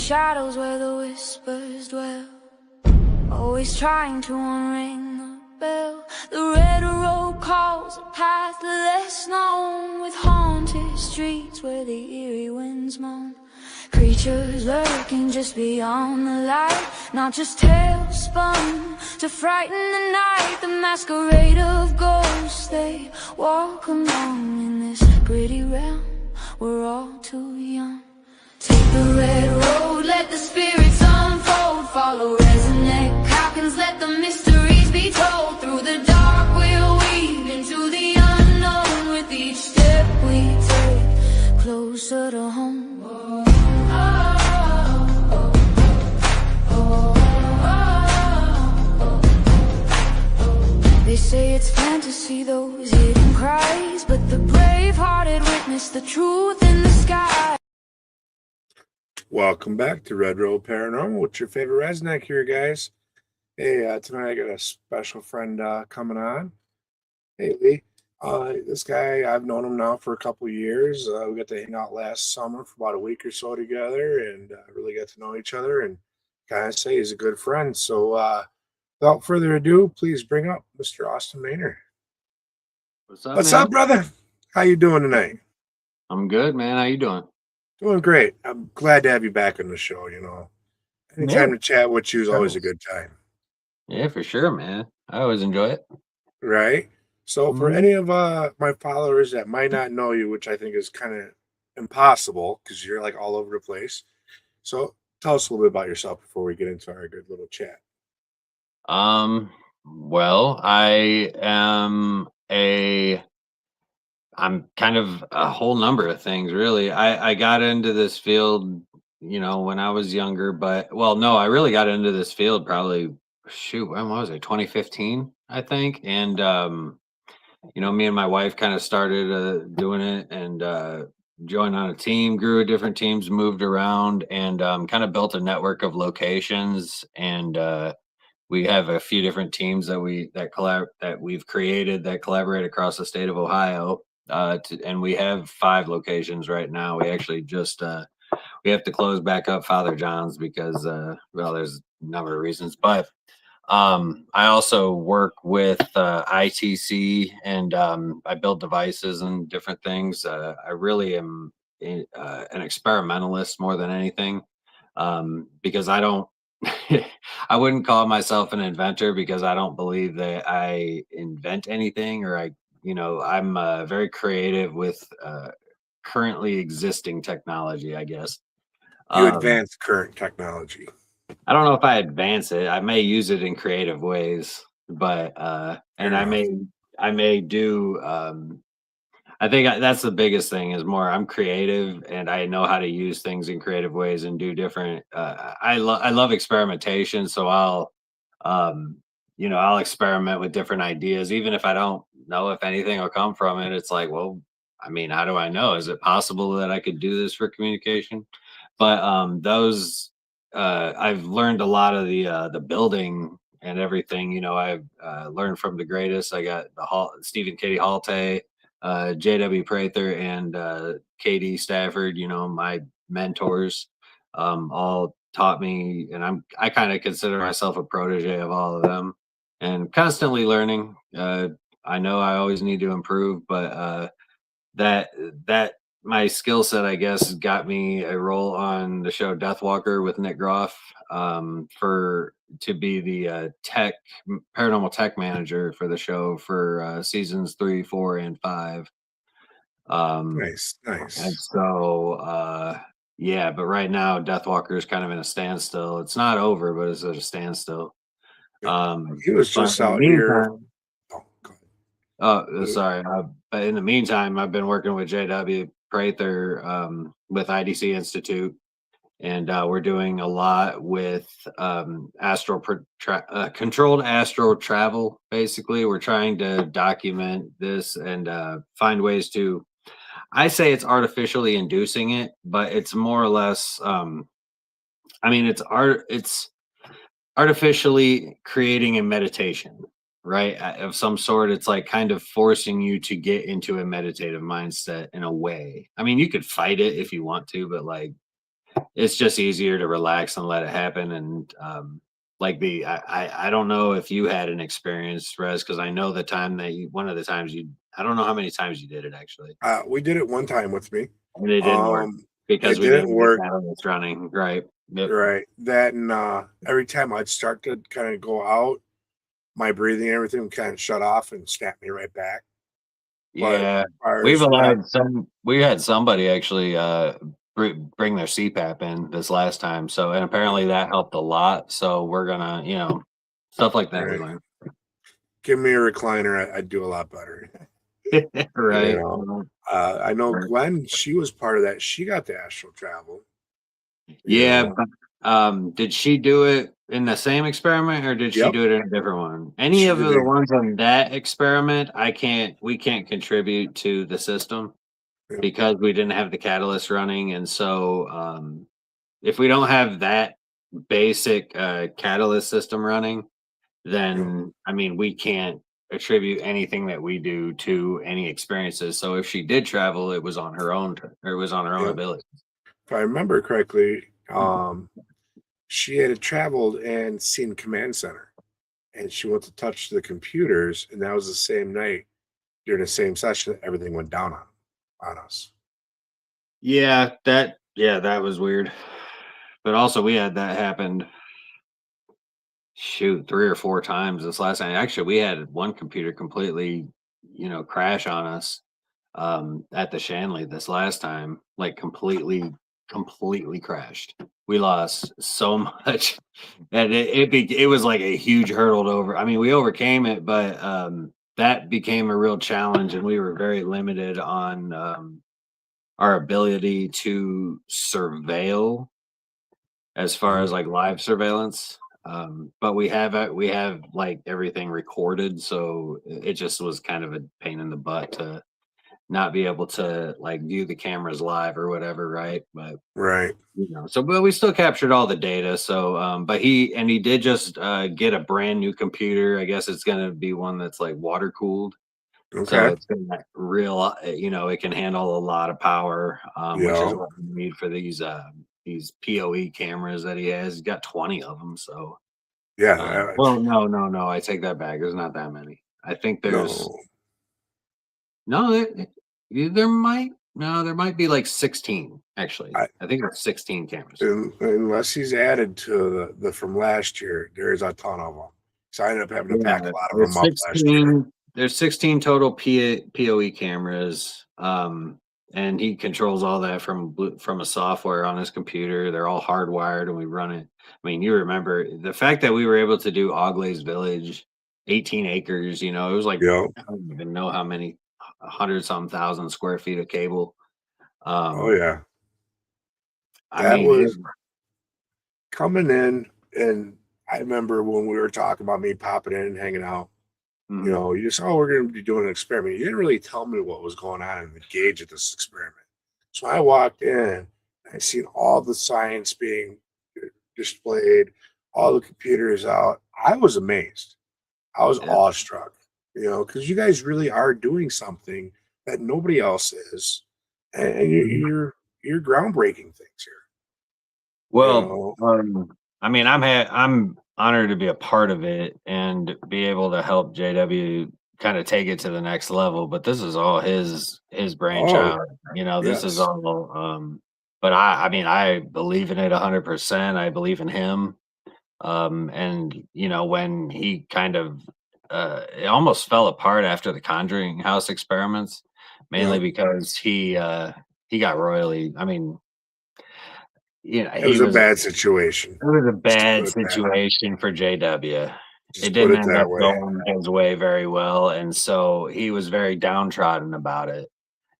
shadows where the whispers dwell, always trying to unring the bell. The red road calls a path less known, with haunted streets where the eerie winds moan. Creatures lurking just beyond the light, not just tales spun to frighten the night. The masquerade of ghosts, they walk along in this gritty realm. We're all too young. Take the red road, let the spirits unfold. Follow RezNeck Calkins, let the mysteries be told. Through the dark we'll weave into the unknown. With each step we take closer to home. They say it's fantasy, those hidden cries, but the brave-hearted witness the truth in the sky. Welcome back to Red Road Paranormal with your favorite RezNeck here, guys. Hey, tonight I got a special friend coming on. Hey, Lee. This guy, I've known him now for a couple of years. We got to hang out last summer for about a week or so together, and really got to know each other, and kind of say he's a good friend. So without further ado, please bring up Mr. Austin Maynard. What's up, brother? How you doing tonight? I'm good, man. How you doing? Doing great. I'm glad to have you back on the show. You know, anytime to chat with you is always a good time. Yeah, for sure, man. I always enjoy it. Right. So for any of my followers that might not know you, which I think is kind of impossible because you're like all over the place. So tell us a little bit about yourself before we get into our good little chat. Well, I'm kind of a whole number of things, really. I got into this field, you know, when I was younger, but no, I really got into this field probably, when was it? 2015, I think. And, you know, me and my wife kind of started doing it, and joined on a team, grew with different teams, moved around, and kind of built a network of locations. And we have a few different teams that we've created that collaborate across the state of Ohio. And we have 5 locations right now. We actually just we have to close back up Father John's because there's a number of reasons, but I also work with ITC, and I build devices and different things. I really am an experimentalist more than anything, because I don't I wouldn't call myself an inventor, because I don't believe that I invent anything, or I'm very creative with currently existing technology, I guess. You advance current technology. I don't know if I advance it. I may use it in creative ways, but and I may do. I think that's the biggest thing, is more I'm creative and I know how to use things in creative ways and do different. I love experimentation, so I'll experiment with different ideas, even if I don't know if anything will come from it. It's like, well, I mean, how do I know? Is it possible that I could do this for communication? But I've learned a lot of the building and everything. You know, I've learned from the greatest. I got Stephen Katie Halte, JW Prather, and KD Stafford. You know, my mentors, all taught me, and I kind of consider myself a protege of all of them, and constantly learning. I know I always need to improve, but that my skill set, I guess, got me a role on the show Deathwalker with Nick Groff, to be the Paranormal Tech Manager for the show for seasons 3, 4, and 5. Nice. And so, yeah, but right now Deathwalker is kind of in a standstill. It's not over, but it's at a standstill. He was just out here. Sorry. But in the meantime, I've been working with JW Prather with IDC Institute, and we're doing a lot with controlled astral travel. Basically, we're trying to document this and find ways to. I say it's artificially inducing it, but it's more or less. It's artificially creating a meditation, right, of some sort. It's like kind of forcing you to get into a meditative mindset in a way. I mean, you could fight it if you want to, but like, it's just easier to relax and let it happen. And like I don't know if you had an experience, Rez, because I know the time that one of the times I don't know how many times you did it actually. We did it one time with me. And it didn't work because It we didn't didn't get work. catalyst running. Right. Yep. Right. That and every time I'd start to kind of go out, my breathing and everything would kind of shut off and snap me right back. But Yeah. as far We've as that, allowed we had somebody actually bring their CPAP in this last time. So, and apparently that helped a lot. So we're gonna, stuff like that we right, learn. give me a recliner, I'd do a lot better. You Right. know, I know Right. Gwen, she was part of that. She got the astral travel. You Yeah, know, but did she do it in the same experiment or did she yep, do it in a different one? Any she of did the it. ones on that experiment, we can't contribute to the system Yep, because we didn't have the catalyst running. And so if we don't have that basic catalyst system running, yep, then I mean we can't attribute anything that we do to any experiences. So if she did travel, it was on her own or it was on her own yep. ability. If I remember correctly, she had traveled and seen Command Center, and she went to touch the computers, and that was the same night during the same session that everything went down on us. Yeah, that was weird. But also we had that happen, shoot, 3 or 4 times this last time. Actually, we had one computer completely, crash on us at the Shanley this last time, like completely crashed. We lost so much and it was like a huge hurdle to over. I mean, we overcame it, but that became a real challenge and we were very limited on our ability to surveil as far Mhm. as like live surveillance. But we have like everything recorded, so it just was kind of a pain in the butt to not be able to like view the cameras live or whatever, right? But Right. but we still captured all the data. So but he did just get a brand new computer. I guess it's gonna be one that's like water cooled. So Okay. it's gonna it can handle a lot of power, which is Yeah. what we need for these PoE cameras that he has. He's got 20 of them. So, Yeah. well, no, I take that back. There's not that many. I think there's No. no, there might no, there might be like 16 actually. I, I think it's 16 cameras. unless he's added to the from last year, there's a ton of them. So I ended up having to pack Yeah, a lot of them there's up last year. 16. There's 16 total PoE cameras, and he controls all that from a software on his computer. They're all hardwired, and we run it. I mean, you remember the fact that we were able to do Oglay's Village, 18 acres. It was like Yeah. I don't even know how many 100 some thousand square feet of cable. Oh Um, yeah. I That mean, was coming in, and I remember when we were talking about me popping in and hanging out. mhm, You just, oh, we're going to be doing an experiment. You didn't really tell me what was going on in the gauge of this experiment. So I walked in, I seen all the science being displayed, all the computers out. I was amazed. I was yeah. awestruck, because you guys really are doing something that nobody else is, and you're groundbreaking things here. You Well, know, I mean, I'm honored to be a part of it and be able to help JW kind of take it to the next level. But this is all his oh brainchild. This is yes, all. But I mean, I believe in it 100%. I believe in him. And when he kind of it almost fell apart after the Conjuring House experiments, mainly yeah, because he got royally. I mean, it he was a was bad situation. it was a Just bad put it that, situation for JW. It just put didn't it end that up way. going his way very well, and so he was very downtrodden about it.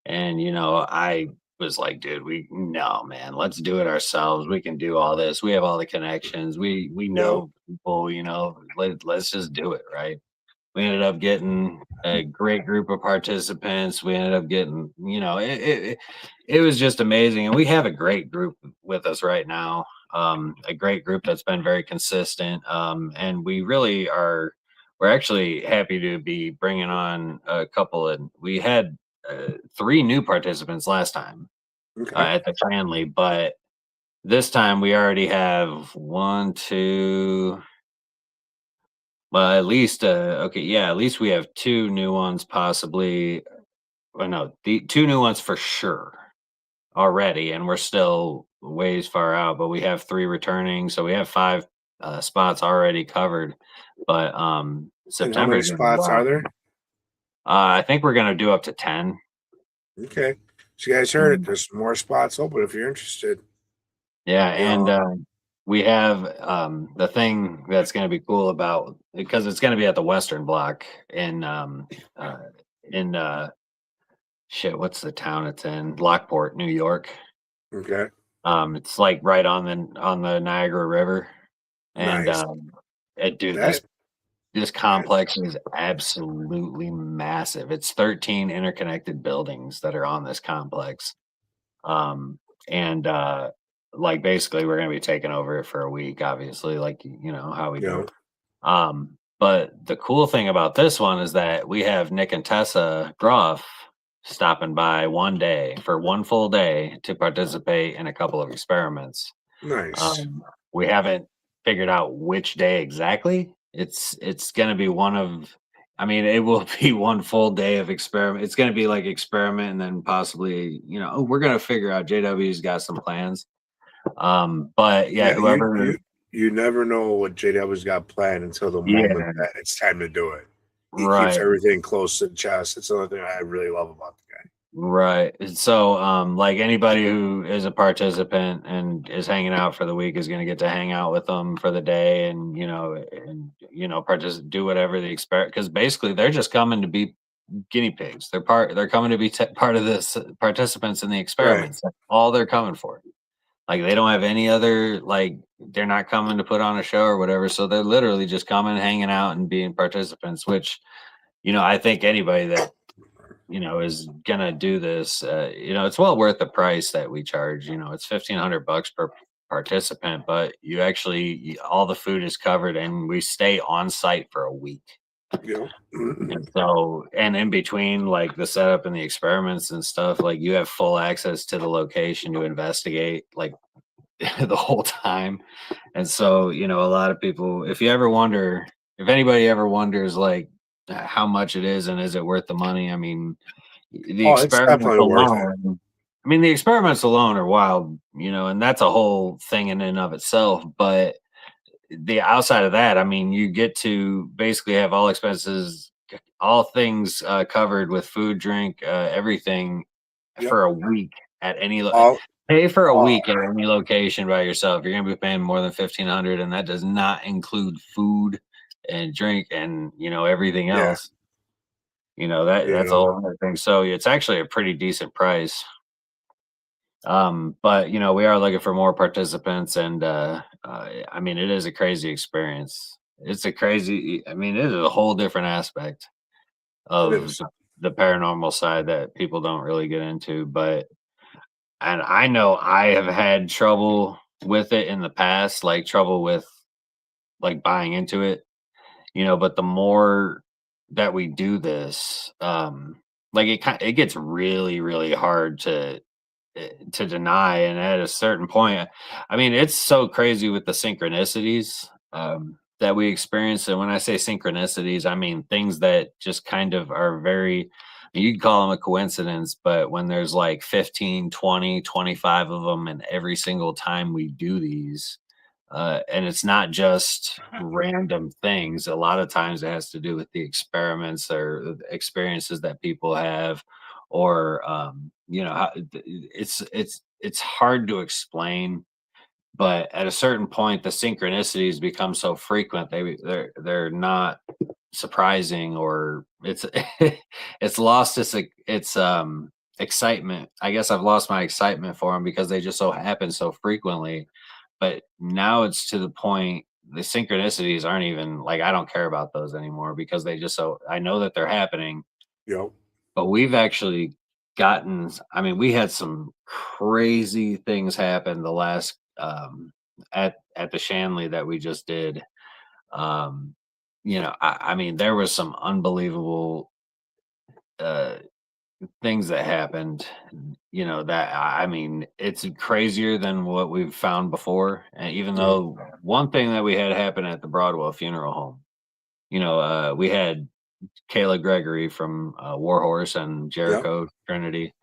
And I was like, "Dude, no, man, let's do it ourselves. We can do all this. We have all the connections. We Yep. know people. Let's just do it, right?" We ended up getting a great group of participants. We ended up getting, it was just amazing. And we have a great group with us right now. A great group that's been very consistent. And we're actually happy to be bringing on a couple. And we had 3 new participants last time Okay. at the Cranley, but this time we already have 1, 2. Well, at least okay, yeah, at least we have 2 new ones possibly. Well, no, the 2 new ones for sure already, and we're still ways far out, but we have 3 returning, so we have 5 spots already covered. But And how September many is gonna be spots are wild. there? I think we're gonna do up to 10. Okay. So you guys heard it. There's more spots open if you're interested. Yeah, You and know, we have the thing that's going to be cool about, because it's going to be at the Western Block uh, in shit. What's the town it's in? Lockport, New York. okay. It's like right on the Niagara River, and Nice. dude, That this complex is absolutely massive. It's 13 interconnected buildings that are on this complex. And like basically we're gonna be taking over it for a week, obviously, like you know how we you do. know, But the cool thing about this one is that we have Nick and Tessa Groff stopping by one day for one full day to participate in a couple of experiments. nice. Um, we haven't figured out which day exactly. It's gonna be one of, I mean, it will be one full day of experiment. It's gonna be like experiment and then possibly, you know, oh, we're gonna figure out JW's got some plans. But yeah, Yeah, you whoever, you you never know what JW's got planned until the moment yeah, that it's time to do it. He keeps right. everything close to the chest. It's another thing I really love about the guy. Right. And so, like anybody who is a participant and is hanging out for the week is going to get to hang out with them for the day, and do whatever the experiment. Because basically, they're just coming to be guinea pigs. They're coming to be part of this participants in the Right. experiments. That's all they're coming for. Like they don't have any other like. They're not coming to put on a show or whatever. So they're literally just coming, hanging out, and being participants. Which I think anybody that is gonna do this, it's well worth the price that we charge. It's $1,500 per participant, but all the food is covered and we stay on site for a week. You know. And so, and in between like the setup and the experiments and stuff, like you have full access to the location to investigate like the whole time. And so, a lot of people, if anybody ever wonders like how much it is and is it worth the money, I mean, the Oh, it's experiments definitely worth it. alone the experiments alone are wild, and that's a whole thing in and of itself. But the outside of that, I mean, you get to basically have all expenses, all things covered with food, drink, everything Yep. for a week at any All pay for a all week at any location by yourself. You're gonna be paying more than 1,500, and that does not include food and drink and everything yeah, else. That's a you whole other thing. So it's actually a pretty decent price. But we are looking for more participants, and I mean, it is a crazy experience. I mean, it is a whole different aspect it of is. the paranormal side that people don't really get into. And I know I have had trouble with it in the past, like trouble with like buying into it, but the more that we do this, like it gets really, really hard to deny. And at a certain point, I mean, it's so crazy with the synchronicities that we experience. And when I say synchronicities, I mean things that just kind of are very, you'd call them a coincidence, but when there's like 15, 20, 25 of them, and every single time we do these, and it's not just random things. A lot of times it has to do with the experiments or the experiences that people have, or it's hard to explain. But at a certain point, the synchronicities become so frequent they're not surprising, or it's it's lost its excitement. I guess I've lost my excitement for them because they just so happen so frequently. But now it's to the point the synchronicities aren't even like, I don't care about those anymore because they just so I know that they're happening. Yep. But we've actually I mean, we had some crazy things happen the last at the Shanley that we just did. Um I mean, there was some unbelievable uh things that happened, you know, that I mean, it's crazier than what we've found before. And even though one thing that we had happen at the Broadwell funeral home, you know, we had Kayla Gregory from Warhorse and Yep. Jericho Trinity.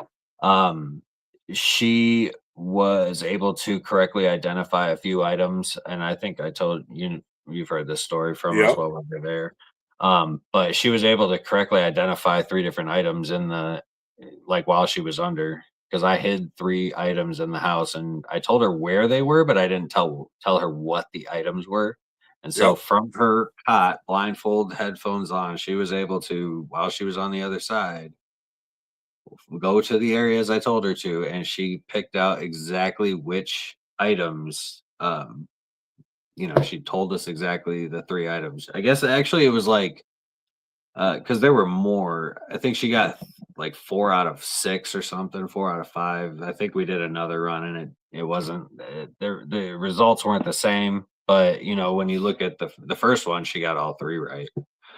Um, she was able to correctly identify a few items, and I think I told you you've heard this story from us Yep. while we were there. But she was able to correctly identify 3 different items in the like while she was under because I hid 3 items in the house and I told her where they were, but I didn't tell her what the items were. And so Yep. from her cot, blindfold, headphones on, she was able to, while she was on the other side, go to the areas I told her to, and she picked out exactly which items. You know, she told us exactly the 3 items. I guess actually it was like because there were more. I think she got like 4 out of 6 or something, 4 out of 5. I think we did another run, and it wasn't the results weren't the same. But you know, when you look at the first one, she got all 3 right.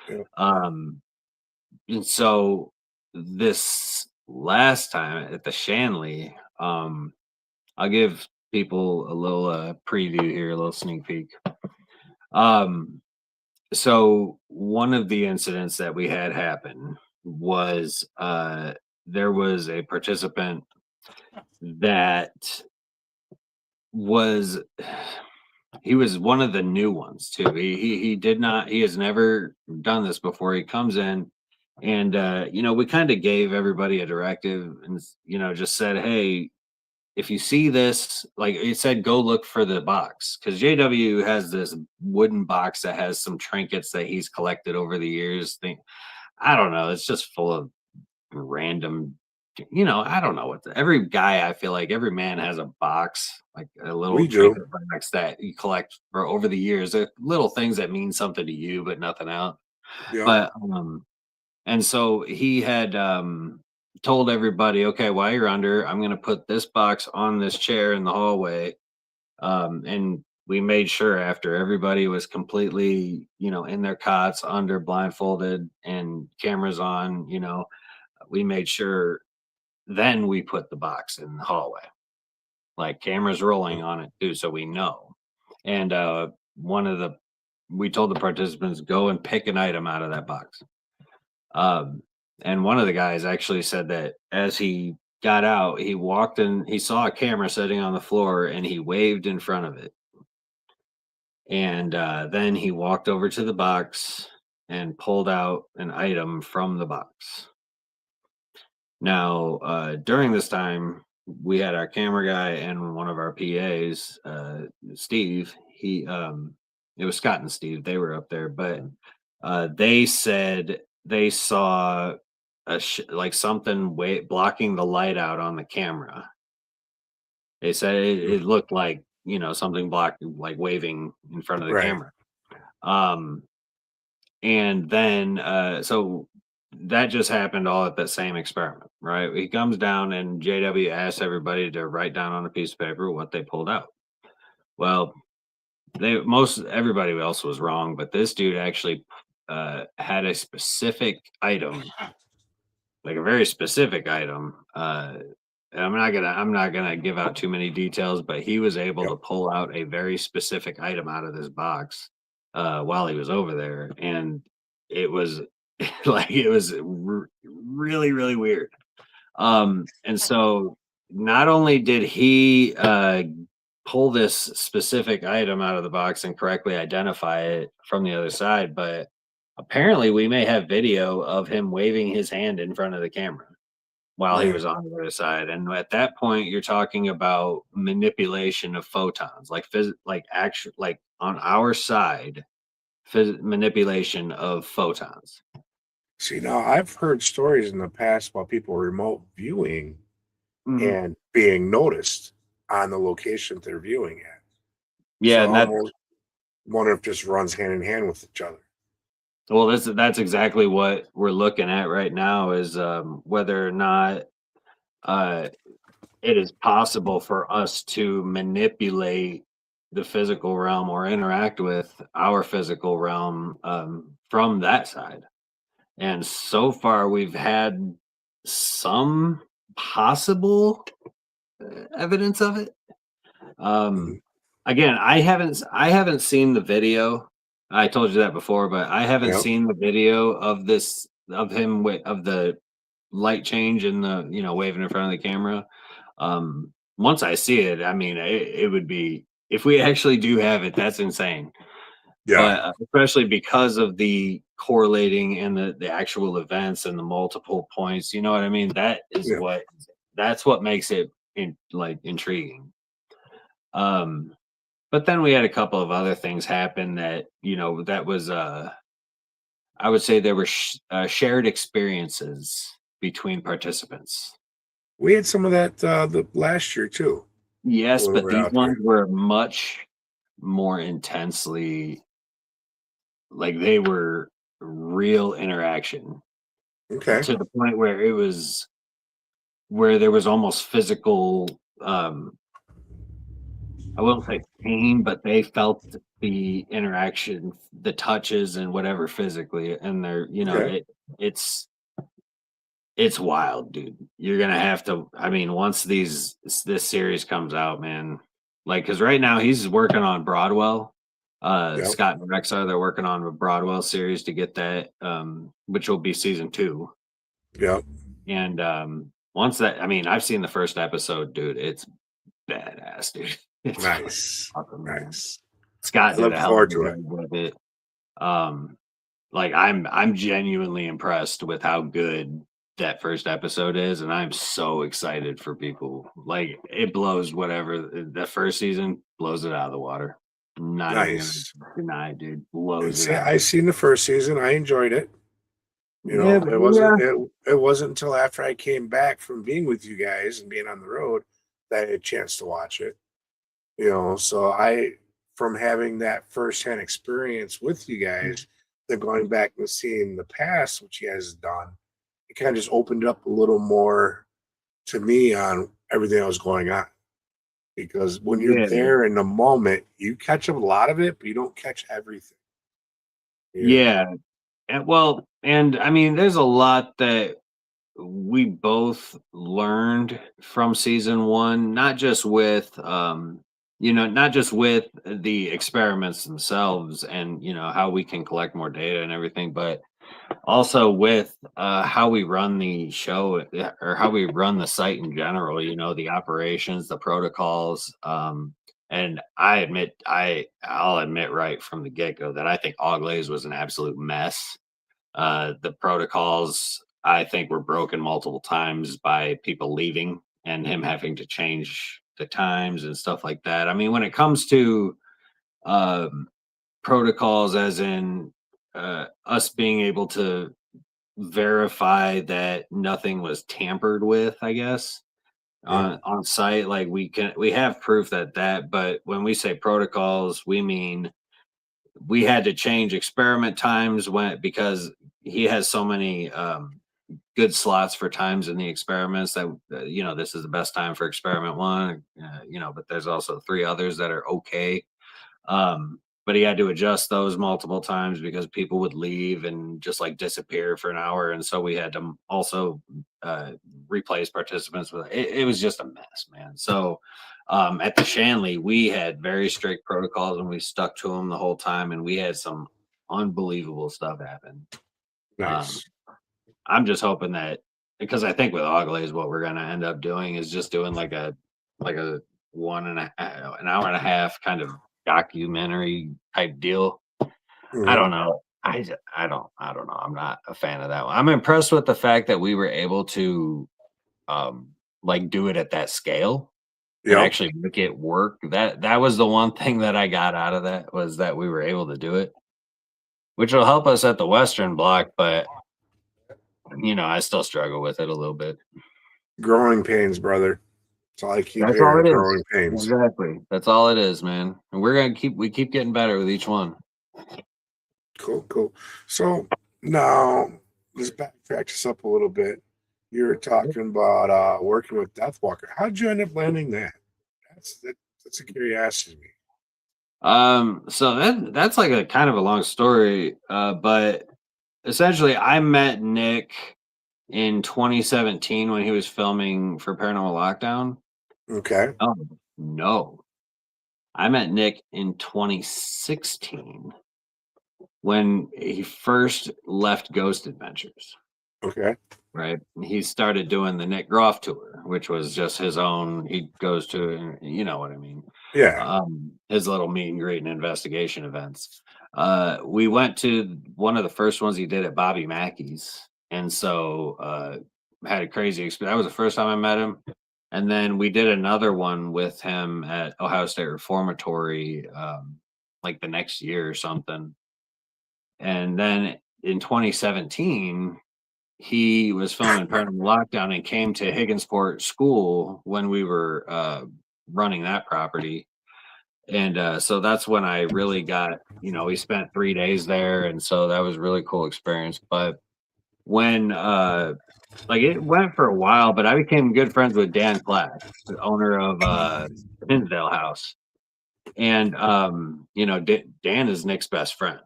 Yep. And so this last time at the Shanley, I'll give people a little preview here, a little sneak peek. So one of the incidents that we had happen was there was a participant that was he was one of the new ones too. He did not he has never done this before. He comes in and you know, we kind of gave everybody a directive and you know, just said, hey, if you see this, like it said, go look for the box because JW has this wooden box that has some trinkets that he's collected over the years. I don't know, it's just full of random, you know, I don't know every guy, I feel like every man has a box, like a little We do. trinket box that you collect for over the years. They're little things that mean something to you, but nothing else. Yep. But and so he had told everybody, okay, while you're under, I'm going to put this box on this chair in the hallway. And we made sure after everybody was completely, you know, in their cots, under blindfolded and cameras on, you know, we made sure then we put the box in the hallway, like cameras rolling on it too. So we know. And we told the participants, go and pick an item out of that box. And one of the guys actually said that as he got out, he walked in, he saw a camera sitting on the floor and he waved in front of it. And then he walked over to the box and pulled out an item from the box. Now, during this time, we had our camera guy and one of our PAs, Steve. It was Scott and Steve. They were up there, but they said they saw like something blocking the light out on the camera. They said it looked like, you know, something blocked, like waving in front of the Right. camera. And then so that just happened all at that same experiment, right? He comes down and JW asks everybody to write down on a piece of paper what they pulled out. Well, everybody else was wrong, but this dude actually had a specific item, like a very specific item. And I'm not gonna give out too many details, but he was able to pull out a very specific item out of this box while he was over there, and it was like it was really really weird. And so not only did he pull this specific item out of the box and correctly identify it from the other side, but apparently we may have video of him waving his hand in front of the camera while he was on the other side. And at that point, you're talking about manipulation of photons, like on our side, manipulation of photons. See, now I've heard stories in the past about people remote viewing and being noticed on the location they're viewing at. Yeah, so and I wonder if it just runs hand in hand with each other. Well, that's exactly what we're looking at right now is whether or not it is possible for us to manipulate the physical realm or interact with our physical realm from that side. And so far, we've had some possible evidence of it. Again, I haven't seen the video. I told you that before, but I haven't Yep. seen the video of this of him of the light change and the waving in front of the camera. Once I see it, I mean, it would be, if we actually do have it, that's insane. Yeah. But especially because of the correlating and the actual events and the multiple points, you know what I mean? That is Yeah. that's what makes it intriguing. But then we had a couple of other things happen that, that was I would say there were shared experiences between participants. We had some of that the last year too. Yes, when we but were these out ones there. were much more intensely, like they were real interaction Okay. to the point where there was almost physical, I won't say pain, but they felt the interaction, the touches and whatever physically, and they're, Okay. it's wild, dude. You're gonna have to. I mean, once this series comes out, man, like, because right now he's working on Broadwell. Yep. Scott and Rex they're working on a Broadwell series to get that, which will be season 2. Yep. And once that, I mean, I've seen the first episode, dude. It's badass, dude. It's Nice. awesome, man. Nice. Scott I did look a hell forward of a to it. job with it. Like I'm genuinely impressed with how good that first episode is, and I'm so excited for people. Like, it blows whatever the first season blows it out of the water. Not even Nice. gonna deny, dude. And Blows it see, out. I seen the first season. I enjoyed it. Yeah, but It wasn't until after I came back from being with you guys and being on the road that I had a chance to watch it. So from having that firsthand experience with you guys, then going back and seeing the past, which you guys have done, it kind of just opened up a little more to me on everything that was going on. Because when you're Yeah. there in the moment, you catch a lot of it, but you don't catch everything. Yeah. And I mean, there's a lot that we both learned from season 1, not just with not just with the experiments themselves and how we can collect more data and everything, but also with how we run the show, or how we run the site in general, the operations, the protocols. And I'll admit right from the get-go that I think Oglaze was an absolute mess. The protocols, I think, were broken multiple times by people leaving and him having to change the times and stuff like that. I mean, when it comes to protocols, as in us being able to verify that nothing was tampered with, I guess, on site, like we have proof but when we say protocols, we mean we had to change experiment times because he has so many good slots for times in the experiments that this is the best time for experiment 1, but there's also 3 others that are okay. But he had to adjust those multiple times because people would leave and just like disappear for an hour, and so we had to also replace participants with it. Was just a mess, man. So at the Shanley, we had very strict protocols and we stuck to them the whole time, and we had some unbelievable stuff happen. Nice. I'm just hoping that, because I think with Oglaze, what we're going to end up doing is just doing like a an hour and a half kind of documentary type deal. I don't know. I don't know. I'm not a fan of that one. I'm impressed with the fact that we were able to do it at that scale and actually make it work. That was the one thing that I got out of that, was that we were able to do it, which will help us at the Western Block, but I still struggle with it a little bit. Growing pains, brother. That's all I keep That's hearing. all it is. Growing pains. Exactly. That's all it is, man. And we keep getting better with each one. Cool. So now let's backtrack this up a little bit. You were talking about working with Deathwalker. How'd you end up landing that? That's a curiosity to me. So that's like a kind of a long story. But essentially I met Nick in 2017 when he was filming for Paranormal Lockdown. Okay. Oh, no. I met Nick in 2016 when he first left Ghost Adventures. Okay. Right. He started doing the Nick Groff tour, which was just his own. He goes to, you know what I mean? Yeah. His little meet and greet and investigation events. We went to one of the first ones he did at Bobbie Mackey's. And so had a crazy experience. That was the first time I met him. And then we did another one with him at Ohio State Reformatory like the next year or something. And then in 2017, he was filming Paranormal Lockdown and came to Higginsport School when we were running that property. And so that's when I really got, we spent 3 days there. And so that was a really cool experience. But when, like it went for a while, but I became good friends with Dan Clack, the owner of Hinsdale House. And, Dan is Nick's best friend.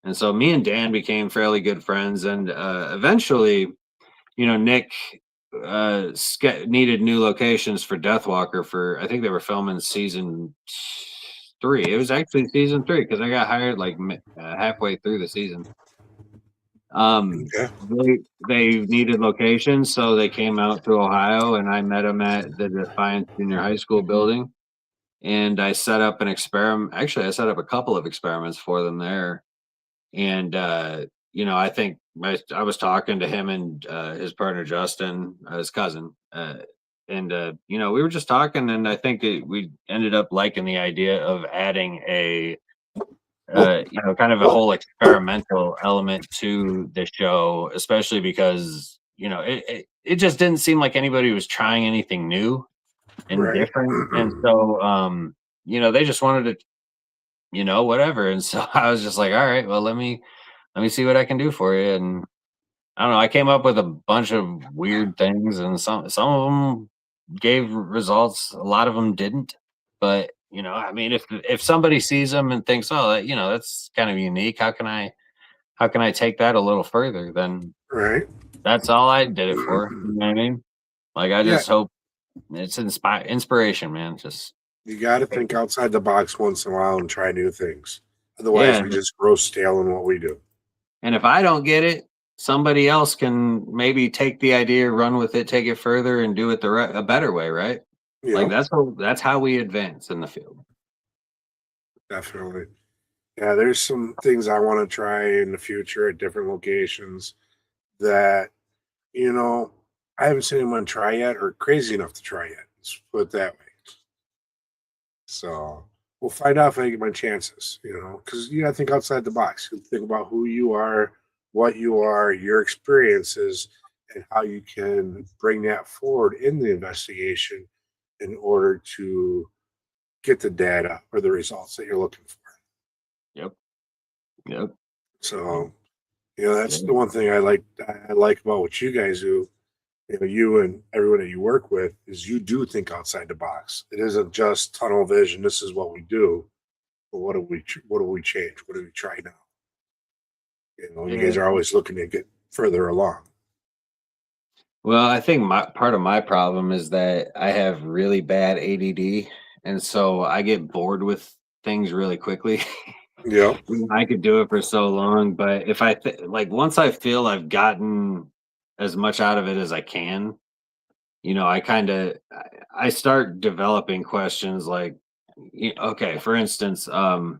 And so me and Dan became fairly good friends. And eventually, Nick needed new locations for Deathwalker for, I think they were filming season 3. It was actually season 3 because I got hired like halfway through the season. They needed locations, so they came out to Ohio, and I met them at the Defiance Junior High School building. And I set up an experiment. Actually, I set up a couple of experiments for them there. And I think I was talking to him and his partner Justin, his cousin, and we were just talking, and I think we ended up liking the idea of adding a kind of a whole experimental element to the show, especially because it just didn't seem like anybody was trying anything new and different, and so they just wanted to whatever. And so I was just like, all right, well, let me see what I can do for you. And I don't know, I came up with a bunch of weird things, and some of them gave results, a lot of them didn't. But I mean, if somebody sees them and thinks, oh, that's kind of unique, how can I take that a little further? Then that's all I did it for. You know what I mean? Like I just hope it's inspiration, man. Just you got to think outside the box once in a while and try new things. Otherwise, we just grow stale in what we do. And if I don't get it, somebody else can maybe take the idea, run with it, take it further, and do it a better way, right? Yeah. Like that's how we advance in the field. Definitely. Yeah, there's some things I want to try in the future at different locations that, I haven't seen anyone try yet or crazy enough to try yet. Let's put it that way. So we'll find out if I get my chances, because you got to think outside the box. You think about who you are, what you are, your experiences, and how you can bring that forward in the investigation in order to get the data or the results that you're looking for. Yep. So, that's the one thing I like about what you guys do. You and everyone that you work with is you do think outside the box. It isn't just tunnel vision. This is what we do, but what do we change? What do we try now? You guys are always looking to get further along. Well, I think part of my problem is that I have really bad ADD, and so I get bored with things really quickly. Yeah, I could do it for so long, but if I once I feel I've gotten as much out of it as I can, I start developing questions like, okay, for instance, I'll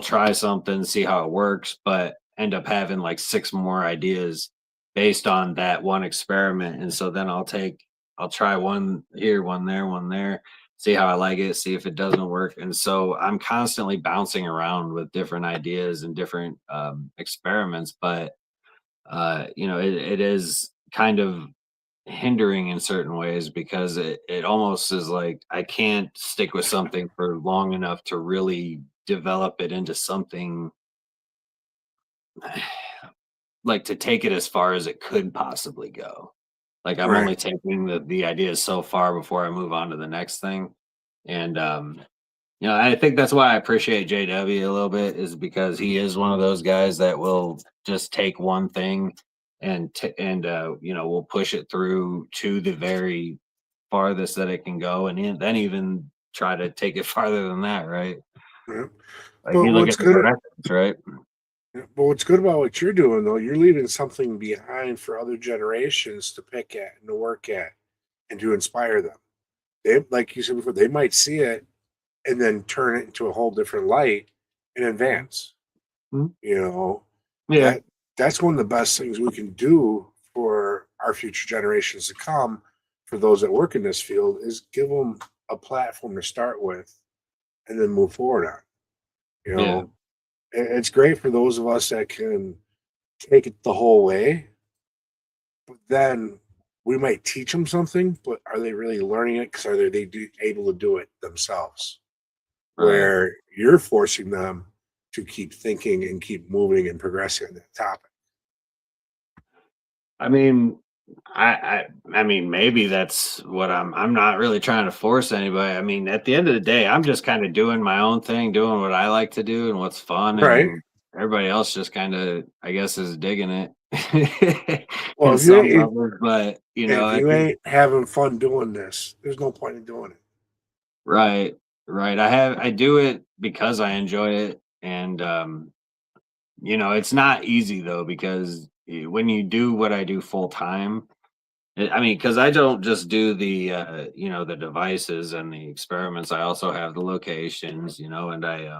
try something, see how it works, but end up having like 6 more ideas based on that one experiment. And so then I'll try one here, one there, see how I like it, see if it doesn't work. And so I'm constantly bouncing around with different ideas and different experiments, but it is kind of hindering in certain ways because it almost is like I can't stick with something for long enough to really develop it into something like to take it as far as it could possibly go. Like I'm only taking the ideas so far before I move on to the next thing. And I think that's why I appreciate JW a little bit, is because he is one of those guys that will just take one thing and we'll push it through to the very farthest that it can go, and then even try to take it farther than that, right? Yeah. Like But you look at the records, right? But what's good about what you're doing, though, you're leaving something behind for other generations to pick at and to work at and to inspire them. They, like you said before, they might see it and then turn it into a whole different light and advance. Mm-hmm. You know, Yeah, that's one of the best things we can do for our future generations to come. For those that work in this field, is give them a platform to start with, and then move forward on. You know, it's great for those of us that can take it the whole way, but then we might teach them something, but are they really learning it? Because are they able to do it themselves? right. Where you're forcing them to keep thinking and keep moving and progressing on that topic. I mean, I mean, maybe that's what I'm not really trying to force anybody. I mean, at the end of the day, I'm just kind of doing my own thing, doing what I like to do and what's fun, Right. and everybody else just kind of, I guess, is digging it. Well, in some levels, but if I you think, ain't having fun doing this, there's no point in doing it. right, right. I do it because I enjoy it, and it's not easy though, because when you do what I do full time, I mean, because I don't just do the the devices and the experiments. I also have the locations, and I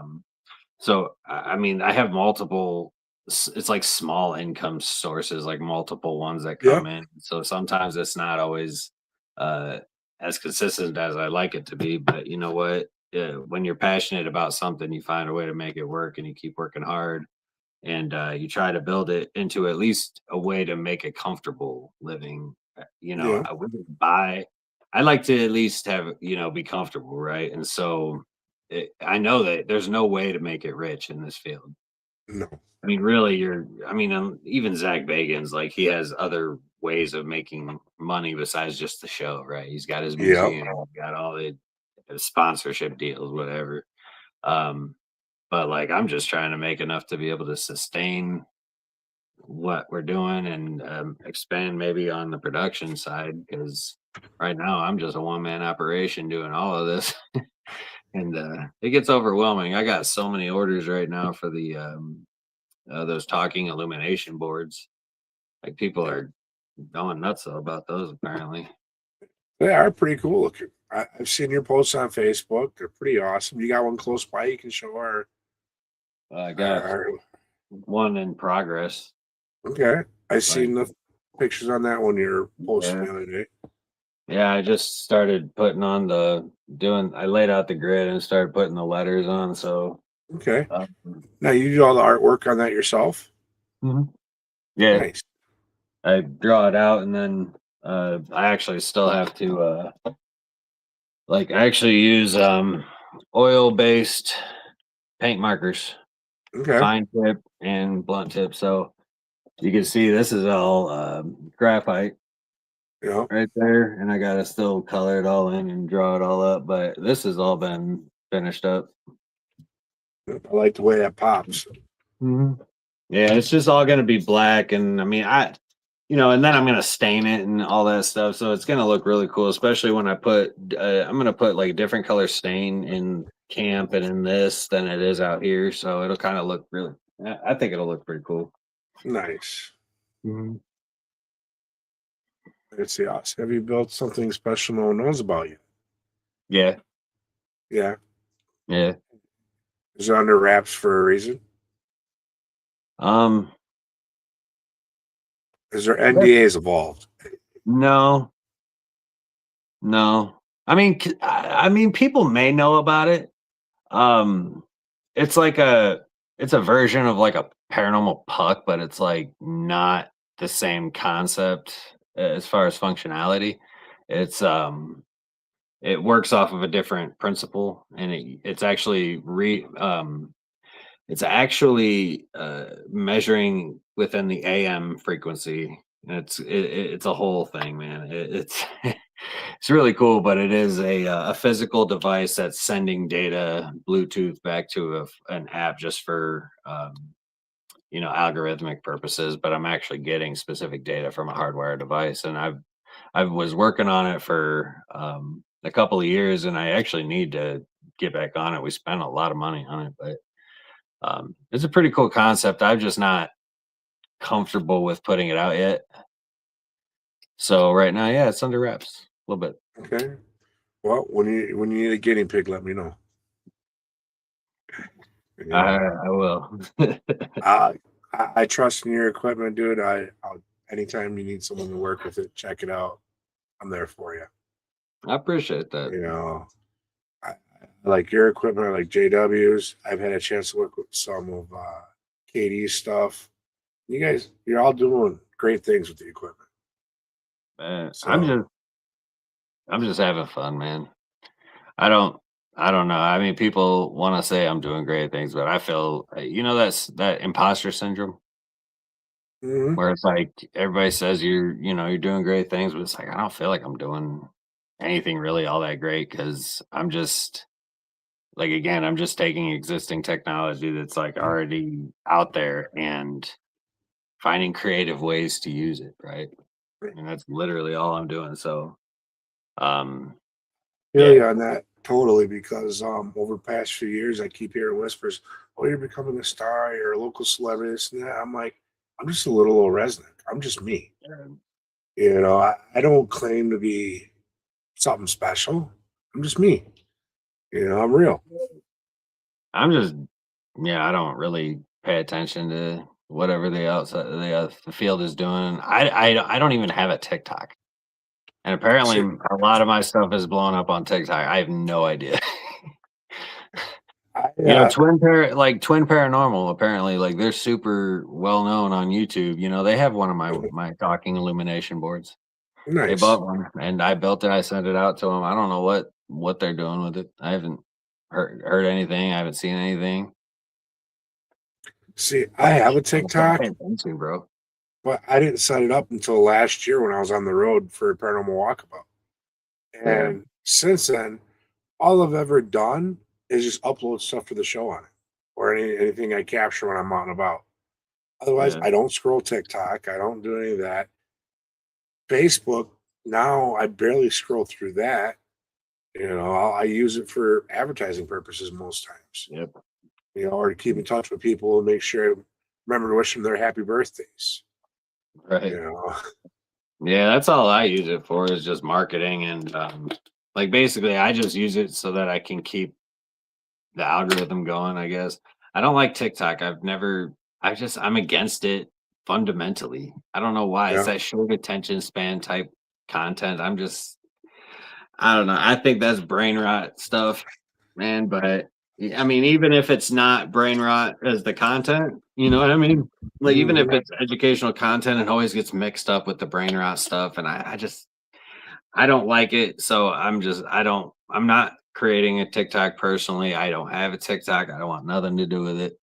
mean, I have multiple. It's like small income sources, like multiple ones that come Yep. in. So sometimes it's not always uh, as consistent as I like it to be. But you know what? When you're passionate about something, you find a way to make it work, and you keep working hard, and you try to build it into at least a way to make a comfortable living. Yeah. I wouldn't buy. I like to at least have be comfortable, right? And so I know that there's no way to make it rich in this field. No. I mean, really, even Zach Bagans, like he has other ways of making money besides just the show, right? He's got his Yep. museum, got all the sponsorship deals, whatever. But like, I'm just trying to make enough to be able to sustain what we're doing and expand maybe on the production side, because right now I'm just a one-man operation doing all of this. And it gets overwhelming. I got so many orders right now for the those talking illumination boards. Like people are going nuts about those apparently. They are pretty cool looking. I've seen your posts on Facebook. They're pretty awesome. You got one close by you can show our. I got one in progress. Okay, I seen the pictures on that one you're posting the other day. Yeah, I just started putting on I laid out the grid and started putting the letters on. So okay, now you do all the artwork on that yourself. Mm-hmm. Yeah, nice. I draw it out, and then I actually still have to I actually use oil-based paint markers, okay, fine tip and blunt tip. So you can see this is all graphite. Yeah, right there, and I gotta still color it all in and draw it all up, but this has all been finished up. I like the way that pops. Mm-hmm. Yeah, it's just all gonna be black, and I mean, and then I'm gonna stain it and all that stuff, so it's gonna look really cool, especially when I put, I'm gonna put like a different color stain in camp and in this than it is out here, so it'll kind of look I think it'll look pretty cool. Nice. Mm-hmm. Let's see. Have you built something special no one knows about you? Yeah. Yeah. Yeah. Is it under wraps for a reason? Is there NDAs involved? No. I mean, people may know about it. It's like it's a version of like a paranormal puck, but it's like not the same concept as far as functionality. It's it works off of a different principle, and it's actually measuring within the AM frequency. And it's a whole thing, man. It's it's really cool, but it is a physical device that's sending data Bluetooth back to an app just for algorithmic purposes, but I'm actually getting specific data from a hardware device. And I was working on it for a couple of years, and I actually need to get back on it. We spent a lot of money on it, but it's a pretty cool concept. I'm just not comfortable with putting it out yet. So right now, yeah, it's under wraps a little bit. Okay. Well, when you need a guinea pig, let me know. You know, I will. I trust in your equipment, dude. I'll anytime you need someone to work with it, check it out. I'm there for you. I appreciate that. You know, I like your equipment. I like JW's. I've had a chance to work with some of KD's stuff. You guys, you're all doing great things with the equipment. Man, So I'm just having fun, man. I don't know. I mean, people want to say I'm doing great things, but I feel that's that imposter syndrome mhm. where it's like everybody says you're doing great things, but it's like I don't feel like I'm doing anything really all that great because I'm just like again, I'm just taking existing technology that's like already out there and finding creative ways to use it, right? And that's literally all I'm doing. So um Feel yeah. you on that totally because over the past few years I keep hearing whispers, oh, you're becoming a star, you're a local celebrity, this and that. I'm like, I'm just a little old Resnick. I'm just me. You know, I don't claim to be something special. I'm just me. You know, I'm real. I'm just I don't really pay attention to whatever the outside the field is doing. I don't even have a TikTok, and apparently See, a lot of my stuff is blowing up on TikTok. I have no idea. I, Twin Paranormal. Apparently, like they're super well known on YouTube. They have one of my talking illumination boards. They nice. bought one, and I built it. I sent it out to them. I don't know what they're doing with it. I haven't heard anything. I haven't seen anything. See, I have a TikTok, Attention, bro. but I didn't set it up until last year when I was on the road for a paranormal walkabout. Yeah. And since then, all I've ever done is just upload stuff to the show on it or anything I capture when I'm out and about. Otherwise, Yeah. I don't scroll TikTok. I don't do any of that. Facebook, now I barely scroll through that. You know, I use it for advertising purposes most times. Yep. You know, or to keep in touch with people and make sure I remember to wish them their happy birthdays. Right. You know, Yeah, that's all I use it for is just marketing and like basically I just use it so that I can keep the algorithm going, I guess. I don't like TikTok. I'm against it fundamentally. I don't know why. It's yeah. that short attention span type content. I don't know. I think that's brain rot stuff, man, but I mean, even if it's not brain rot as the content, you know what I mean? Like even if Mhm. it's educational content, it always gets mixed up with the brain rot stuff. And I don't like it. So I'm not creating a TikTok personally. I don't have a TikTok. I don't want nothing to do with it.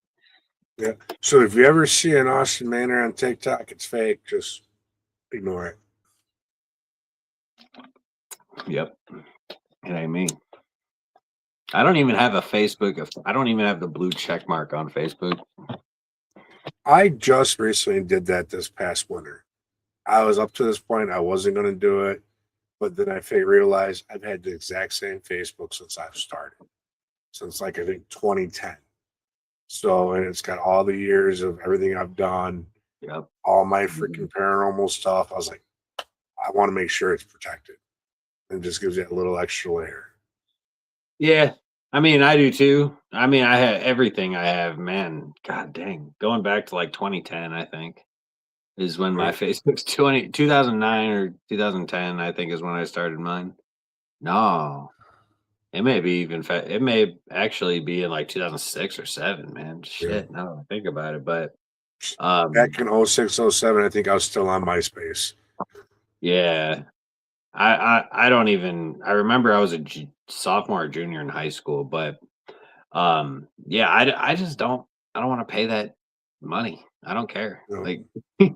Yeah. So if you ever see an Austin Maynard on TikTok, it's fake. Just ignore it. Yep. It ain't me. I don't even have a Facebook. I don't even have the blue check mark on Facebook. I just recently did that this past winter. I was up to this point, I wasn't going to do it, but then I realized I've had the exact same Facebook since I've started, since like I think 2010. So, and it's got all the years of everything I've done, Yep. all my freaking paranormal stuff. I was like, I want to make sure it's protected, and just gives it a little extra layer. Yeah. I mean, I do too. I mean, I have everything I have, man. God dang. Going back to like 2010, I think, is when my Right? Facebook's 2009 or 2010, I think is when I started mine. No, it may be it may actually be in like 2006 or 7, man. Yeah. Shit, now that I think about it. But Back in 06, 07, I think I was still on MySpace. yeah, I don't even, I remember I was a sophomore or junior in high school, but yeah, I just I don't want to pay that money. I don't care. You know? Like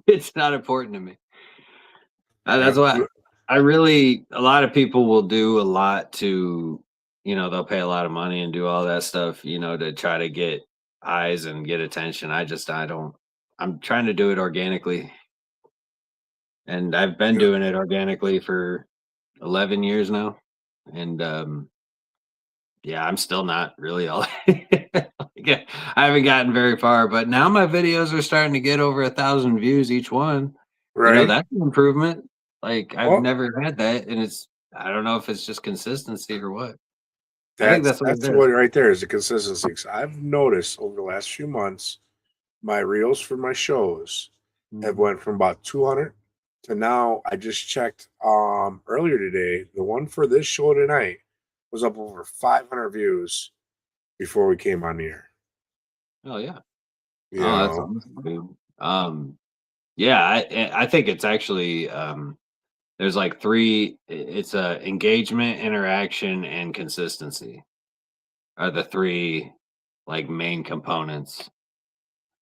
it's not important to me. That's Yeah. why a lot of people will do a lot to, they'll pay a lot of money and do all that stuff, to try to get eyes and get attention. I don't. I'm trying to do it organically, and I've been Yeah. doing it organically for 11 years now, and yeah, I'm still not really all. Like, I haven't gotten very far, but now my videos are starting to get over 1,000 views each one. You know, Right. that's an improvement. Like I've Well, never had that, and I don't know if it's just consistency or what. I think that's that's what it that's is. what right there is the consistency. 'Cause I've noticed over the last few months, my reels for my shows have Mhm. went from about 200 to now. I just checked earlier today. The one for this show tonight was up over 500 views before we came on the air. Oh yeah. You Oh, that's know, awesome, dude. Yeah, I think it's actually there's like three. It's engagement, interaction, and consistency are the three like main components.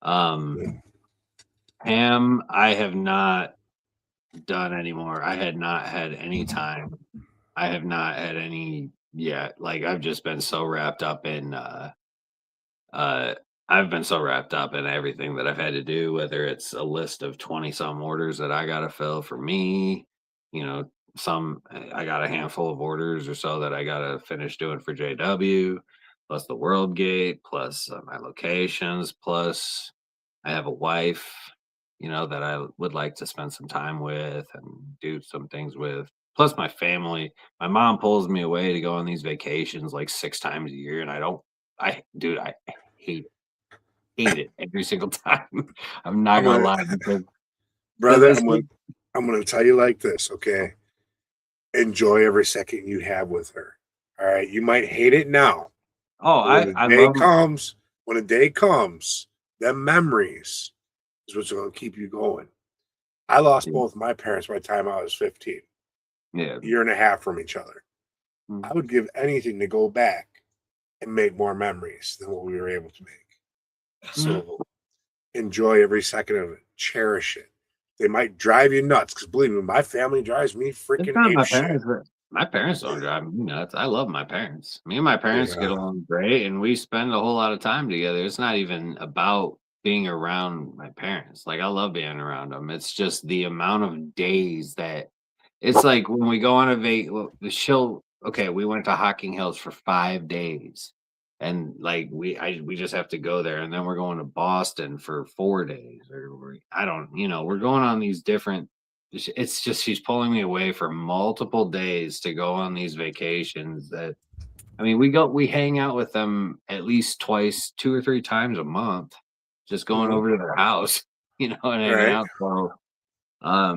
Um, Ham, I have not done anymore. I had not had any time. I have not had any yet. Like I've just been so wrapped up in uh I've been so wrapped up in everything that I've had to do, whether it's a list of 20 some orders that I gotta fill for me, you know, I got a handful of orders or so that I gotta finish doing for JW, plus the World Gate, plus my locations, plus I have a wife, you know, that I would like to spend some time with and do some things with. Plus my family. My mom pulls me away to go on these vacations like 6 times a year, and dude, I hate hate it every single time. I'm not I'm gonna gonna, lie because brother. I see. I'm gonna tell you like this, okay? Enjoy every second you have with her. All right. You might hate it now, Oh, but when the I day love. comes, them memories is what's gonna keep you going. I lost Yeah, both my parents by the time I was 15, yeah. a year and a half from each other. I Mm. would give anything to go back and make more memories than what we were able to make. So enjoy every second of it. Cherish it. They might drive you nuts because believe me, my family drives me It's freaking not ape my shit. parents. My parents don't drive me nuts. I love my parents. Me and my parents get Yeah. along great, and we spend a whole lot of time together. It's not even about being around my parents. Like I love being around them. It's just the amount of days that it's like when we go on a the show. Okay, we went to Hocking Hills for 5 days, and like we just have to go there, and then we're going to Boston for 4 days, I don't, we're going on these different. It's just she's pulling me away for multiple days to go on these vacations that I mean, we hang out with them at least twice, 2 or 3 times a month, just going Mhm. over to their house, and hanging Right. out. So, I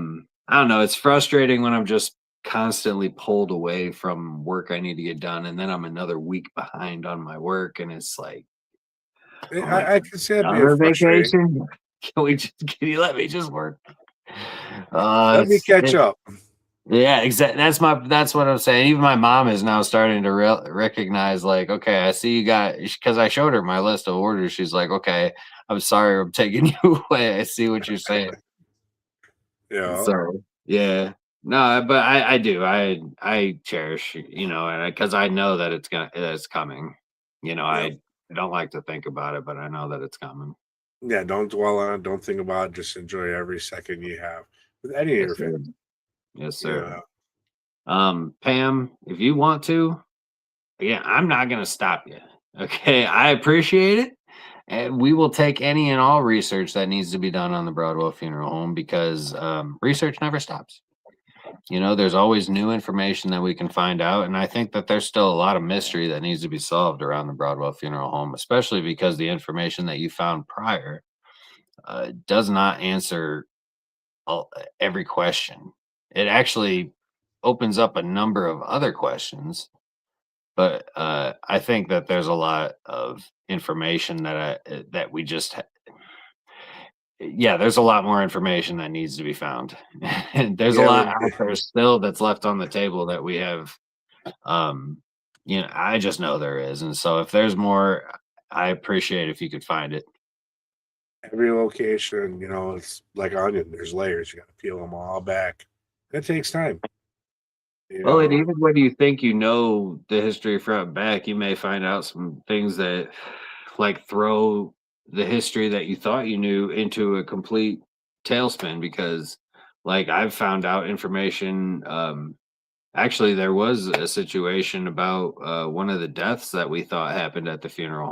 don't know, it's frustrating when I'm just constantly pulled away from work I need to get done, and then I'm another week behind on my work, and it's like, I'm like, I can see that being "Another frustrating. vacation? Can you let me just work?" Let me catch It's up. yeah, exactly. That's what I'm saying. Even my mom is now starting to recognize, like, okay, I see you got because I showed her my list of orders. She's like, okay, I'm sorry, I'm taking you away. I see what you're saying. Yeah. So yeah, no, but I do. I cherish, and because I know that it's coming. Yep. I don't like to think about it, but I know that it's coming. Yeah. Don't dwell on it. Don't think about it. Just enjoy every second you have with any of Yes, your family. sir. Yes, Yeah. sir. Pam, if you want to, again, I'm not going to stop you. Okay. I appreciate it. And we will take any and all research that needs to be done on the Broadwell Funeral Home because research never stops. There's always new information that we can find out. And I think that there's still a lot of mystery that needs to be solved around the Broadwell Funeral Home, especially because the information that you found prior does not answer every question. It actually opens up a number of other questions. But I think that there's a lot of information that we just yeah, there's a lot more information that needs to be found. And there's a Yeah. lot out there still that's left on the table that we have. Um, I just know there is, and so if there's more, I appreciate if you could find it. Every location, it's like onion. There's layers. You got to peel them all back. It takes time. You Well, and know. even when you think you know the history front and back, you may find out some things that like throw the history that you thought you knew into a complete tailspin because like I've found out information actually there was a situation about one of the deaths that we thought happened at the funeral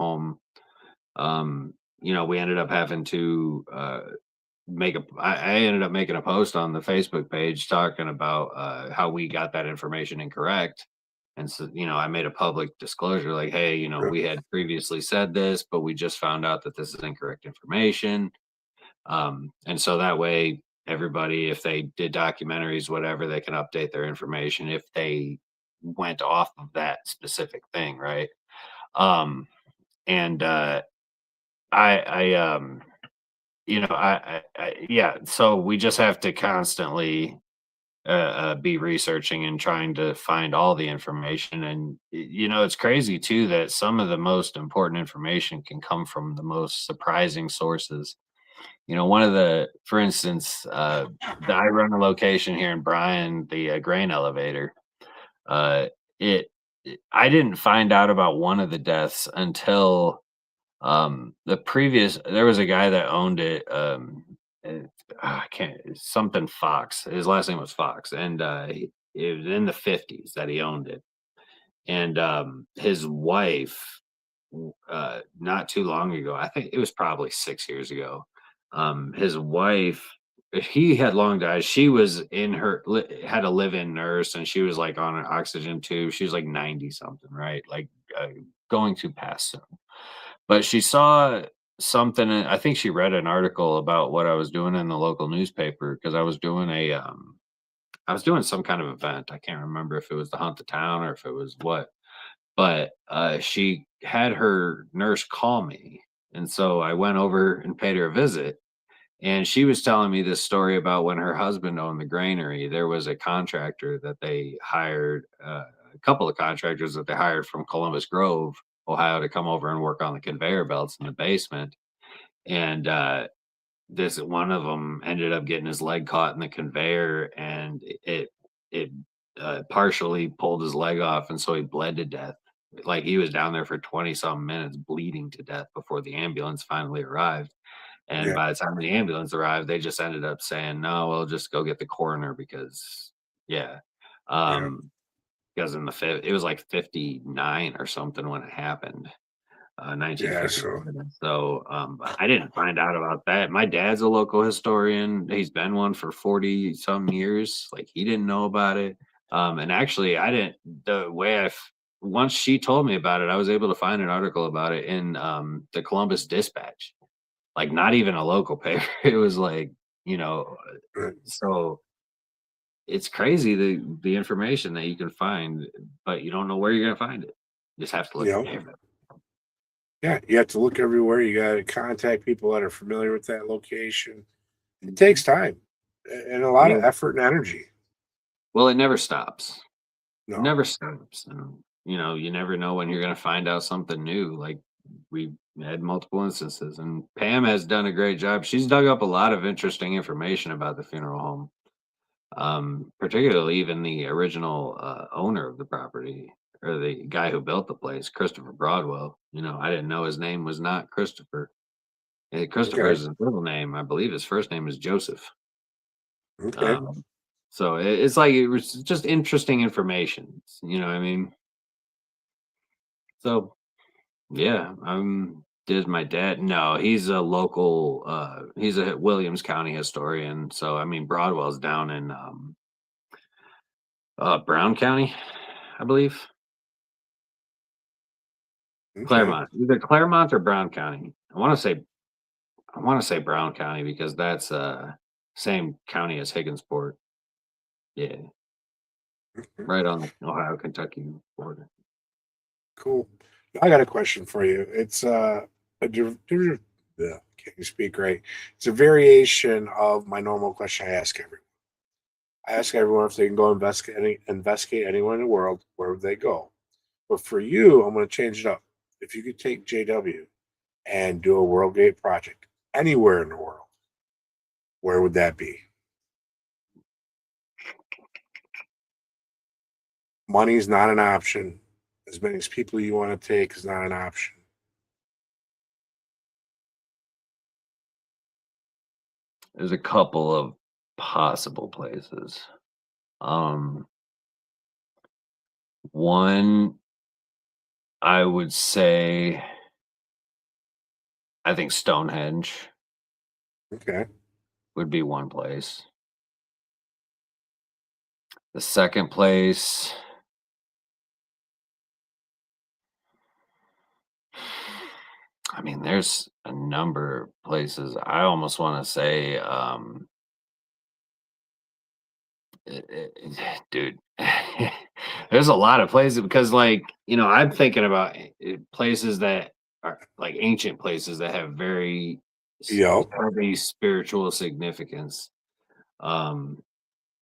home. You know, we ended up having to I ended up making a post on the Facebook page talking about how we got that information incorrect. And so, you know, I made a public disclosure like, hey, you know, Sure. we had previously said this, but we just found out that this is incorrect information. And so that way, everybody, if they did documentaries, whatever, they can update their information if they went off of that specific thing, right? Um, and I you know, yeah. So we just have to constantly be researching and trying to find all the information. And you know, it's crazy too that some of the most important information can come from the most surprising sources. You know, one of the, for instance, I run a location here in Bryan, the grain elevator. Uh, it, I didn't find out about one of the deaths until the previous there was a guy that owned it, I can't something Fox. His last name was Fox, and, it was in the '50s that he owned it, and, his wife, not too long ago, I think it was probably 6 years ago, his wife he had long died, she was in her had a live-in nurse, and she was, like, on an oxygen tube, she was, like, 90 something, right? Like, going to pass soon. But she saw something, I think she read an article about what I was doing in the local newspaper because I was doing some kind of event. I can't remember if it was the Hunt the Town or if it was what, but, she had her nurse call me, and so I went over and paid her a visit, and she was telling me this story about when her husband owned the granary, there was a contractor that they hired, a couple of contractors that they hired from Columbus Grove, Ohio, to come over and work on the conveyor belts in the basement. And this one of them ended up getting his leg caught in the conveyor, and it partially pulled his leg off, and so he bled to death. Like he was down there for 20 some minutes, bleeding to death before the ambulance finally arrived. And Yeah. by the time the ambulance arrived, they just ended up saying, "No, we'll just go get the coroner because, yeah." Yeah. Um, because it was like 59 or something when it happened, Yeah. So 1957. So, I didn't find out about that. My dad's a local historian. He's been one for 40 some years. Like he didn't know about it. And actually I didn't the way once she told me about it, I was able to find an article about it in the Columbus Dispatch, like not even a local paper. It was like, you know, uh, so it's crazy the information that you can find, but you don't know where you're gonna find it. You just have to you look know, everywhere. yeah, you have to look everywhere. You got to contact people that are familiar with that location. It takes time and a lot Yeah. of effort and energy. Well, it never stops. No. Never stops. And, you know, you never know when you're gonna find out something new. Like we had multiple instances, and Pam has done a great job. She's dug up a lot of interesting information about the funeral home. Particularly even the original owner of the property or the guy who built the place, Christopher Broadwell. You know, I didn't know his name was not Christopher. Christopher Okay. is his middle name. I believe his first name is Joseph. Okay. Um, so it's like it was just interesting information. You know what I mean? So yeah, did my dad? No, he's a local. He's a Williams County historian. So I mean, Broadwell's down in Brown County, I believe. Okay. Claremont, either Claremont or Brown County. I wanna say Brown County because that's, same county as Higginsport. Yeah, Mhm. right on the Ohio-Kentucky border. Cool. I got a question for you. It's a can't you speak right? It's a variation of my normal question I ask everyone. I ask everyone if they can go investigate anywhere in the world, where would they go? But for you, I'm going to change it up. If you could take JW and do a World Gate project anywhere in the world, where would that be? Money's not an option. As many as people you want to take is not an option. There's a couple of possible places. One, I would say, I think Stonehenge Okay. would be one place. The second place, I mean, there's a number of places. I almost want to say, dude, there's a lot of places because, like, I'm thinking about places that are like ancient places that have very Yep. heavy spiritual significance. Then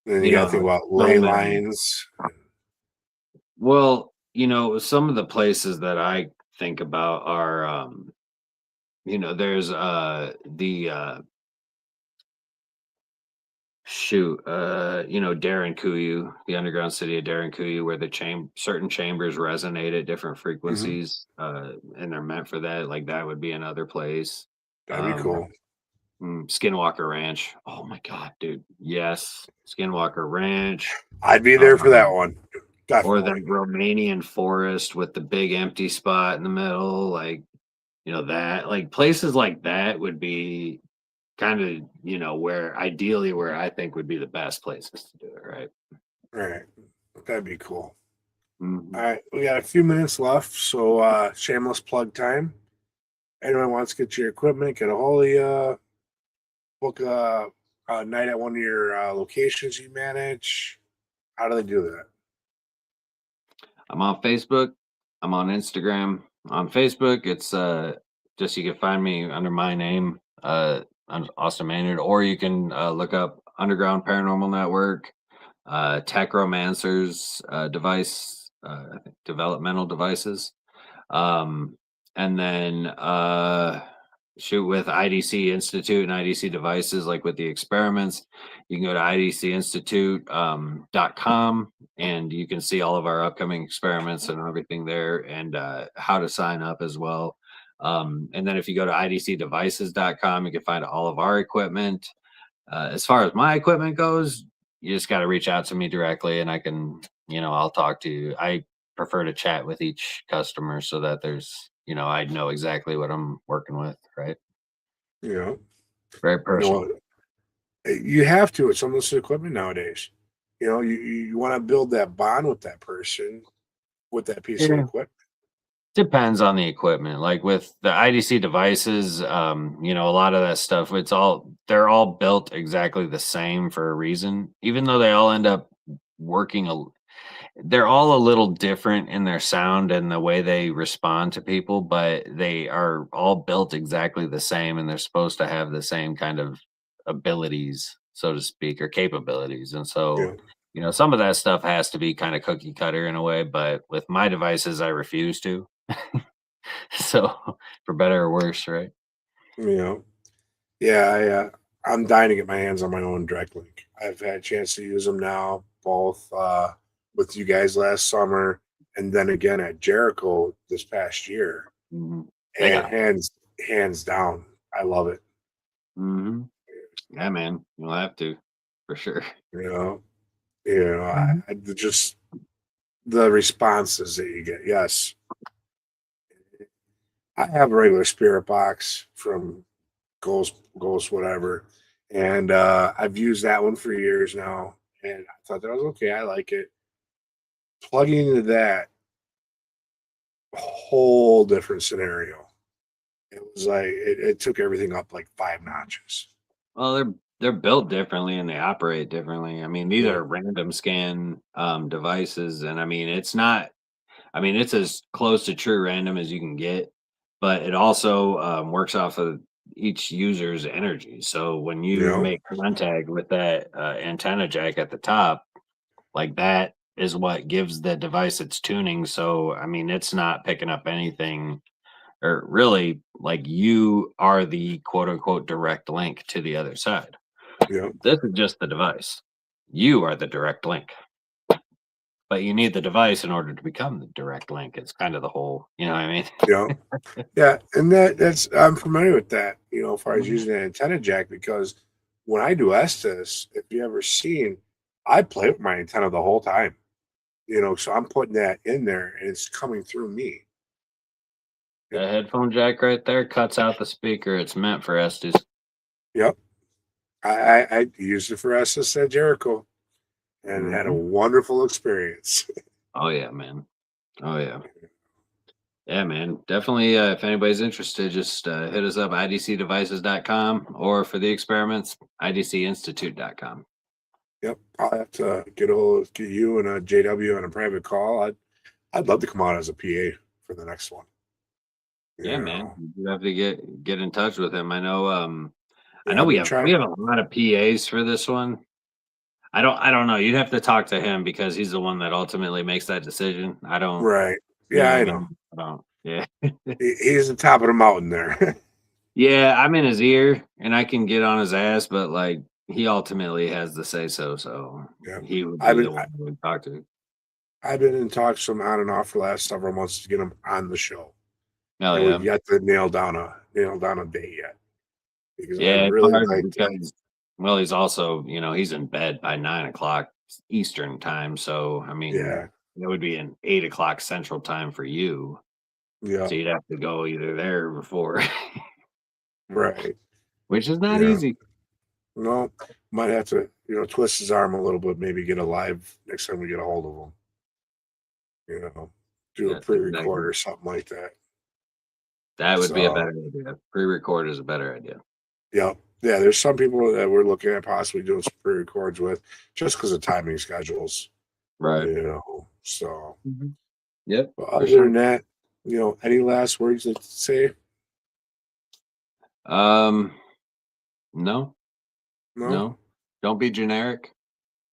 You you got to know, think about ley Stonehenge. lines. Well, some of the places that I think about are, there's the Kuyu, the underground city of Kuyu, where the certain chambers resonate at different Hmm. frequencies, and they're meant for that. Like that would be another place. That'd be Um, cool. Skinwalker Ranch. Oh my god, dude. Yes, Skinwalker Ranch. I'd be there for that Um, one. or Definitely. that Romanian forest with the big empty spot in the middle, like that, like places like that would be kind of where ideally where I think would be the best places to do it, right? All right. That'd be cool. Mhm. All right. We got a few minutes left. So shameless plug time. Anyone wants to get your equipment, get a hold of you, book a night at one of your locations you manage. How do they do that? I'm on Facebook. I'm on Instagram. On Facebook, it's just you can find me under my name, I'm Austin Maynard, or you can look up Underground Paranormal Network, Techromancers device, I think developmental devices. Um, and then shoot with IDC Institute and IDC devices, like with the experiments. You can go to idcinstitute.com and you can see all of our upcoming experiments and everything there, and how to sign up as well. And then if you go to idcdevices.com, you can find all of our equipment. As far as my equipment goes, you just got to reach out to me directly and I can, I'll talk to you. I prefer to chat with each customer so that there's, I know exactly what I'm working with, right? You know, Very you know personal. what? You have to with some of this equipment nowadays. You want to build that bond with that person with that piece of Yeah. equipment. Depends on the equipment. Like with the IDC devices, a lot of that stuff, they're all built exactly the same for a reason, even though they all end up working they're all a little different in their sound and the way they respond to people, but they are all built exactly the same and they're supposed to have the same kind of abilities, so to speak, or capabilities. And so, Yeah. some of that stuff has to be kind of cookie cutter in a way, but with my devices, I refuse to. So, for better or worse, right? You know, yeah, I'm dying to get my hands on my own direct link. I've had a chance to use them now, both with you guys last summer and then again at Jericho this past year. Mhm. They And got. hands down, I love it. Mhm. Yeah, man, you'll have to for sure. You know, just the responses that you get. Yes, I have a regular spirit box from Ghost whatever, and I've used that one for years now, and I thought that was okay. I like it. Plugging into that, whole different scenario. It was like it took everything up like 5 notches. Well, they're built differently and they operate differently. I mean, these Yeah, are random scan devices, and I mean, it's not. I mean, it's as close to true random as you can get, but it also works off of each user's energy. So when you you know, make contact with that antenna jack at the top, like that is what gives the device its tuning. So I mean, it's not picking up anything, or really, like you are the quote unquote direct link to the other side. yeah, This is just the device. You are the direct link, but you need the device in order to become the direct link. It's kind of the whole, you know what I mean? yeah, yeah, and that's I'm familiar with that. As far as Mhm. using an antenna jack because when I do Estes, if you ever seen, I play with my antenna the whole time. So I'm putting that in there and it's coming through me. The headphone jack right there cuts out the speaker. It's meant for Estes. Yep. I used it for Estes at Jericho and had a wonderful experience. Oh yeah, man. Oh yeah. Yeah, man. Definitely, if anybody's interested, just hit us up, idcdevices.com, or for the experiments, idcinstitute.com. Yep. I'll have to get you and a JW on a private call. I'd love to come out as a PA for the next one. Yeah, man. You have to get in touch with him. I know Yeah, I've we been have trying. a lot of PAs for this one. I don't know. You'd have to talk to him because he's the one that ultimately makes that decision. I don't, Right. you know Yeah, what I I know. mean? I don't. Yeah. He's the top of the mountain there. Yeah, I'm in his ear and I can get on his ass, but like he ultimately has the say so Yeah. he would I've be been the one I would talk to. I've been in talks from on and off for the last several months to get him on the show. Oh And yeah. we've yet to nail down a date yet. Because I Yeah, it's really hard like to. because well, he's also, he's in bed by 9 o'clock Eastern time. So I mean Yeah. it would be an 8 o'clock central time for you. Yeah. So you'd have to go either there before, Right. which is not Yeah. easy. No, might have to, twist his arm a little bit, maybe get a live next time we get a hold of him. Do a That's pre-record exactly. or something like that. That would be a So, better idea. Pre-record is a better idea. yeah. Yeah, there's some people that we're looking at possibly doing some pre-records with just because of timing schedules, Right. So, Yep, but for other sure. than that, any last words to say? Um, no, No? no. Don't be generic.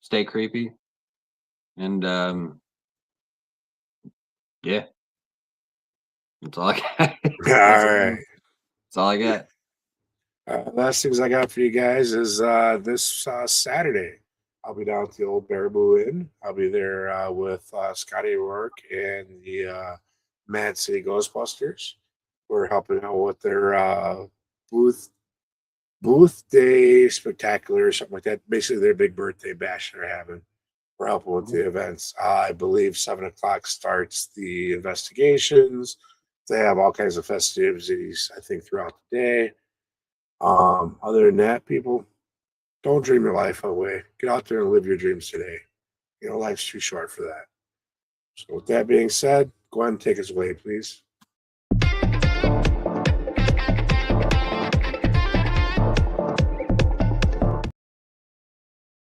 Stay creepy. And yeah, that's all I got. All That's right. all I got. Last things I got for you guys is this Saturday. I'll be down at the old Baraboo Inn. I'll be there with Scotty Rourke and the Mad City Ghostbusters. We're helping out with their booth booth day spectacular or something like that. Basically, their big birthday bash they're having. We're helping with the events. I believe 7 o'clock starts the investigations. They have all kinds of festivities, I think, throughout the day. Other than that, people, don't dream your life away. Get out there and live your dreams today. Life's too short for that. So with that being said, go ahead and take us away, please.